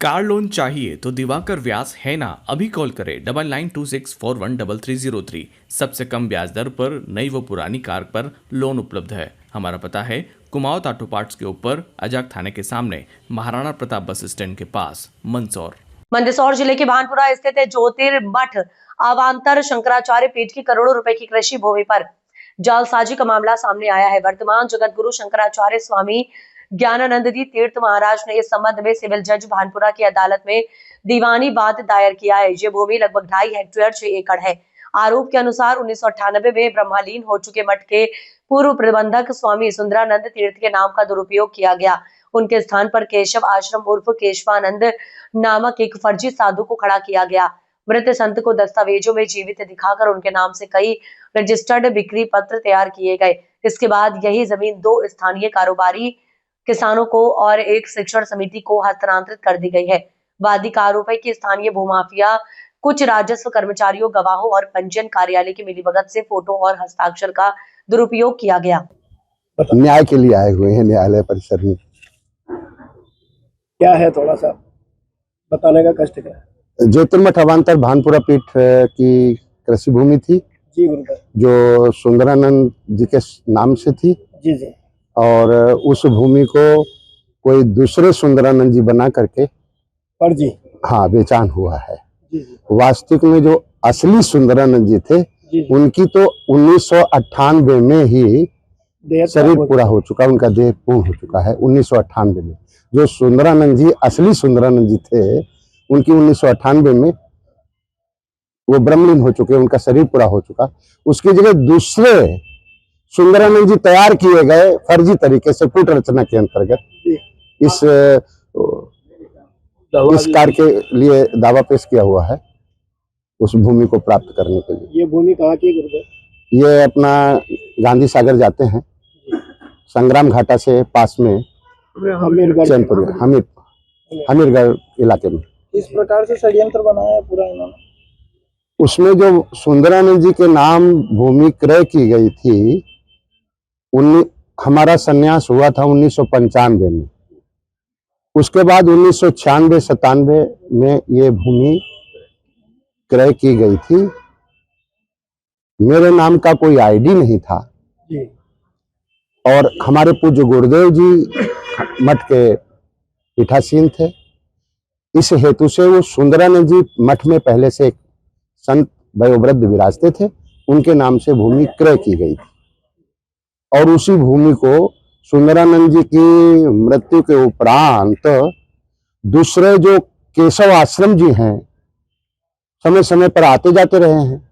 Car loan चाहिए तो दिवाकर व्यास है ना, अभी कॉल करें 9926413303। सबसे कम ब्याज दर पर नई व पुरानी कार पर लोन उपलब्ध है। हमारा पता है कुमाऊं ऑटो पार्ट्स के ऊपर अजाक थाने के सामने, महाराणा प्रताप बस स्टैंड के पास, मंदसौर। मंदसौर जिले के भानपुरा स्थित ज्योतिर्मठ अवांतर शंकराचार्य पीठ की करोड़ों रुपए की कृषि भूमि पर जालसाजी का मामला सामने आया है। वर्तमान जगत गुरु शंकराचार्य स्वामी ज्ञानानंद जी तीर्थ महाराज ने इस संबंध में सिविल जज भानपुरा की अदालत में दीवानी बात दायर किया है। ये भूमि लगभग 2.5 हेक्टेयर 6 एकड़ है। आरोप के अनुसार 1998 में ब्रह्मलीन हो चुके मठ के पूर्व प्रबंधक स्वामी सुंदरानंद तीर्थ के नाम का दुरुपयोग किया गया। उनके स्थान पर केशव आश्रम उर्फ केशवानंद नामक एक फर्जी साधु को खड़ा किया गया। मृत संत को दस्तावेजों में जीवित दिखाकर उनके नाम से कई रजिस्टर्ड बिक्री पत्र तैयार किए गए। इसके बाद यही जमीन 2 स्थानीय कारोबारी किसानों को और एक शिक्षण समिति को हस्तांतरित कर दी गई है। वादी का आरोप है कि स्थानीय भूमाफिया कुछ राजस्व कर्मचारियों, गवाहों और पंजीयन कार्यालय की मिलीभगत से फोटो और हस्ताक्षर का दुरुपयोग किया गया। न्याय के लिए आए हुए हैं न्यायालय परिसर में। क्या है, थोड़ा सा बताने का कष्ट क्या है? ज्योतिर्मठ अवांतर भानपुरा पीठ की कृषि भूमि थी जी गुरुदेव, जो सुंदरानंद जी के नाम से थी जी जी। और उस भूमि को कोई दूसरे सुंदरानंद जी बना करके फर्जी बेचान हुआ है। जी जी वास्तविक में जो असली सुंदरानंद जी थे जी। उनकी तो 1998 में ही शरीर पूरा हो चुका, उनका देह पूर्ण हो चुका है 1998 में। जो सुंदरानंद जी असली सुंदरानंद जी थे उनकी 1998 में वो ब्रह्मलीन हो चुके, उनका शरीर पूरा हो चुका। उसकी जगह दूसरे सुंदरानंद जी तैयार किए गए फर्जी तरीके से कूट रचना के अंतर्गत इस कार्य के लिए दावा पेश किया हुआ है उस भूमि को प्राप्त करने के लिए। ये भूमि कहाँ की गुरुदेव? ये अपना गांधी सागर जाते हैं, संग्राम घाटा से पास में चैनपुर हमीरगढ़ इलाके में। इस प्रकार से षड्यंत्र बनाया है पूरा इन्होंने। उसमें जो सुंदरानंद जी के नाम भूमि क्रय की गई थी, हमारा संन्यास हुआ था 1995 में। उसके बाद 1996-97 में ये भूमि क्रय की गई थी। मेरे नाम का कोई आईडी नहीं था जी। और हमारे पूज्य गुरुदेव जी मठ के पीठासीन थे। इस हेतु से वो सुंदरानंद जी मठ में पहले से एक संत वयोवृद्ध विराजते थे, उनके नाम से भूमि क्रय की गई थी। और उसी भूमि को सुंदरानंद जी की मृत्यु के उपरांत दूसरे जो केशव आश्रम जी हैं, समय समय पर आते जाते रहे हैं,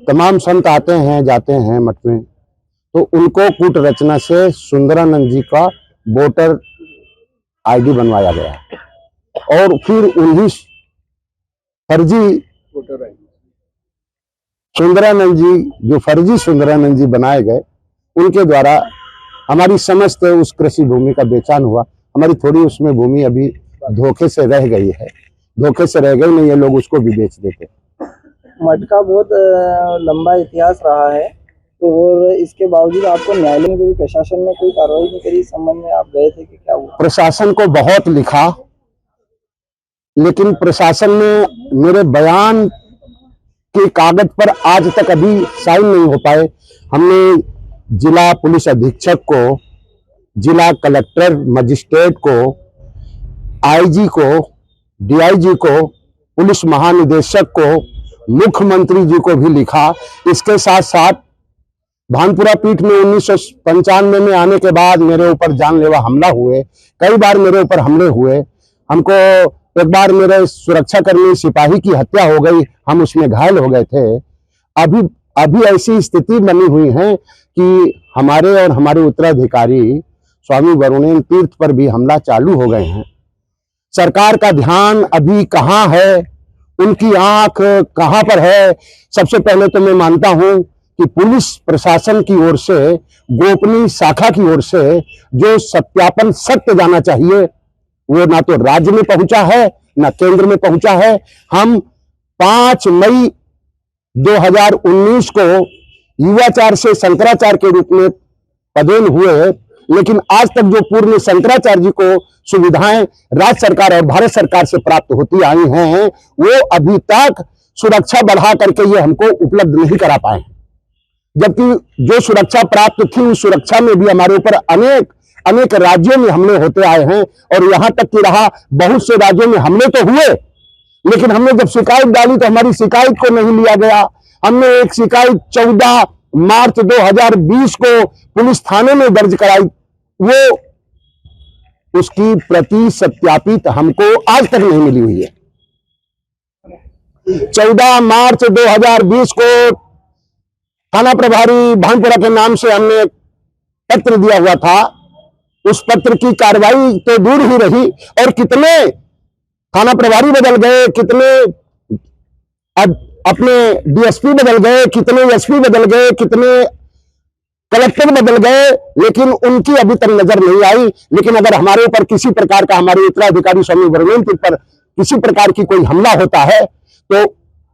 तमाम संत आते हैं जाते हैं मठ में, तो उनको कूट रचना से सुंदरानंद जी का वोटर आईडी बनवाया गया और फिर उन्हीं फर्जी सुंदरानंद जी, जो फर्जी सुंदरानंद जी बनाए गए, उनके द्वारा हमारी समस्त उस कृषि भूमि का बेचान हुआ। हमारी थोड़ी उसमें भूमि अभी धोखे से रह गई है, धोखे से रह गई, नहीं ये लोग उसको भी बेच देते। मठ का बहुत लंबा इतिहास रहा है, तो और इसके बावजूद आपको न्यायालय में प्रशासन ने कोई कार्रवाई नहीं करी। इस संबंध में आप गए थे कि क्या हुआ? प्रशासन को बहुत लिखा, लेकिन प्रशासन ने मेरे बयान के कागज पर आज तक अभी साइन नहीं हो पाए। हमने जिला पुलिस अधीक्षक को, जिला कलेक्टर मजिस्ट्रेट को, आईजी को, डीआईजी को, पुलिस महानिदेशक को, मुख्यमंत्री जी को भी लिखा। इसके साथ साथ भानपुरा पीठ में 1995 में आने के बाद मेरे ऊपर जानलेवा हमला हुए, कई बार मेरे ऊपर हमले हुए। हमको एक बार मेरे सुरक्षाकर्मी सिपाही की हत्या हो गई, हम उसमें घायल हो गए थे। अभी ऐसी स्थिति बनी हुई है कि हमारे और हमारे उत्तराधिकारी स्वामी वरुणेन तीर्थ पर भी हमला चालू हो गए हैं। सरकार का ध्यान अभी कहाँ है, उनकी आंख कहाँ पर है? सबसे पहले तो मैं मानता हूं कि पुलिस प्रशासन की ओर से, गोपनीय शाखा की ओर से जो सत्यापन सत्य जाना चाहिए, वो ना तो राज्य में पहुंचा है ना केंद्र में पहुंचा है। हम 5 मई 2019 को युवाचार से शंकराचार्य के रूप में पदेन हुए लेकिन आज तक जो पूर्ण शंकराचार्य जी को सुविधाएं राज्य सरकार और भारत सरकार से प्राप्त होती आई हैं, वो अभी तक सुरक्षा बढ़ा करके ये हमको उपलब्ध नहीं करा पाए। जबकि जो सुरक्षा प्राप्त थी उस सुरक्षा में भी हमारे ऊपर अनेक अनेक राज्यों में हमले होते आए हैं, और यहां तक कि रहा बहुत से राज्यों में हमले तो हुए, लेकिन हमने जब शिकायत डाली तो हमारी शिकायत को नहीं लिया गया। हमने एक शिकायत 14 मार्च 2020 को पुलिस थाने में दर्ज कराई, वो उसकी प्रति सत्यापित हमको आज तक नहीं मिली हुई है। 14 मार्च 2020 को थाना प्रभारी भानपुरा के नाम से हमने पत्र दिया हुआ था। उस पत्र की कार्रवाई तो दूर ही रही, और कितने थाना प्रभारी बदल गए, कितने अपने डीएसपी बदल गए, कितने एसपी बदल गए, कितने कलेक्टर बदल गए, लेकिन उनकी अभी तक नजर नहीं आई। लेकिन अगर हमारे ऊपर किसी प्रकार का, हमारे उत्तराधिकारी स्वामी वर्मेंद्र पर किसी प्रकार की कोई हमला होता है, तो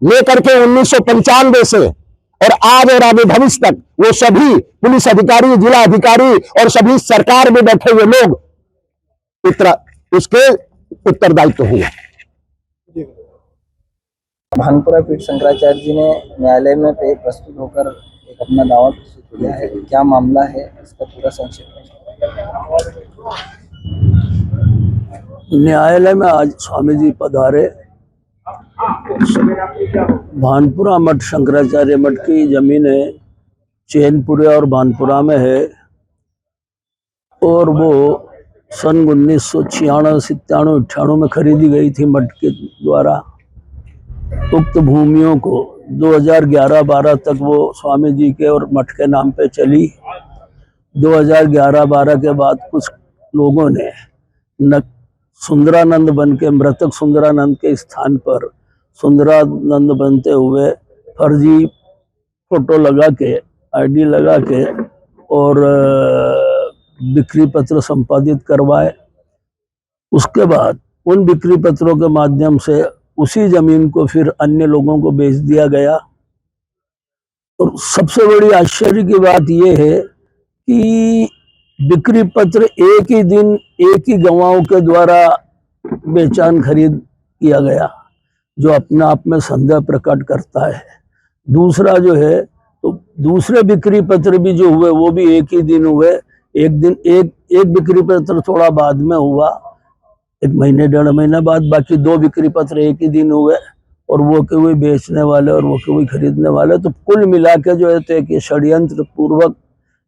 लेकर के 1995 से और आज और आगे भविष्य तक वो सभी पुलिस अधिकारी, जिला अधिकारी और सभी सरकार में बैठे हुए लोग उसके उत्तरदायित्व हुए। भानपुरा पीठ शंकराचार्य जी ने न्यायालय में प्रस्तुत होकर एक अपना दावा प्रस्तुत किया है, क्या मामला है, इसका पूरा संक्षेप में। न्यायालय में आज स्वामी जी पधारे। भानपुरा मठ शंकराचार्य मठ की जमीनें चैनपुरे और भानपुरा में है, और वो सन 1996, 97, 98 में खरीदी गई थी मठ के द्वारा। उक्त भूमियों को 2011-12 तक वो स्वामी जी के और मठ के नाम पे चली। 2011-12 के बाद कुछ लोगों ने सुंदरानंद बन के, मृतक सुंदरानंद के स्थान पर सुंदरानंद बनते हुए फर्जी फोटो लगा के, आईडी लगा के और बिक्री पत्र संपादित करवाए। उसके बाद उन बिक्री पत्रों के माध्यम से उसी जमीन को फिर अन्य लोगों को बेच दिया गया। और सबसे बड़ी आश्चर्य की बात यह है कि बिक्री पत्र एक ही दिन एक ही गवाहों के द्वारा बेचान खरीद किया गया, जो अपने आप में संदेह प्रकट करता है। दूसरा जो है, तो दूसरे बिक्री पत्र भी जो हुए वो भी एक ही दिन हुए। एक दिन एक बिक्री पत्र थोड़ा बाद में हुआ, 1 महीने 1.5 महीने बाद, बाकी 2 बिक्री पत्र एक ही दिन हुए, और वो के वही बेचने वाले और वो के वही खरीदने वाले। तो कुल मिला के जो है तो एक षड्यंत्र पूर्वक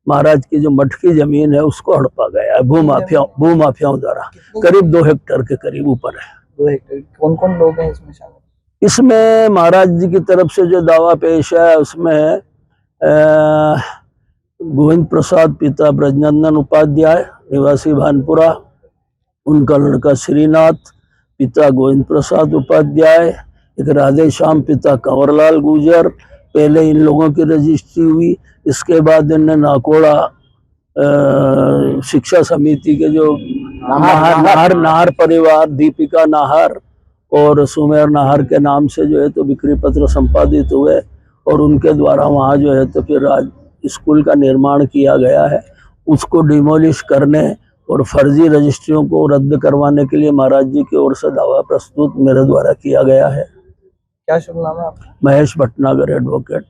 महाराज की जो मठ की जमीन है उसको हड़पा गया है भूमाफियाओं द्वारा। करीब 2 हेक्टेयर के करीब ऊपर है। 2 हेक्टेयर। कौन कौन लोग हैं इसमें शामिल? इसमें महाराज जी की तरफ से जो दावा पेश है उसमें गोविंद प्रसाद पिता ब्रजनंदन उपाध्याय निवासी भानपुरा, उनका लड़का श्रीनाथ पिता गोविंद प्रसाद उपाध्याय, एक राधे श्याम पिता कंवरलाल गुर्जर। पहले इन लोगों की रजिस्ट्री हुई, इसके बाद इनने नाकोड़ा शिक्षा समिति के जो नाहर परिवार, दीपिका नाहर और सुमेर नाहर के नाम से जो है तो बिक्री पत्र संपादित हुए, और उनके द्वारा वहाँ जो है तो फिर आज स्कूल का निर्माण किया गया है। उसको डिमोलिश करने और फर्जी रजिस्ट्रियों को रद्द करवाने के लिए महाराज जी की ओर से दावा प्रस्तुत मेरे द्वारा किया गया है। क्या शुभ नाम है आपका? महेश भटनागर एडवोकेट।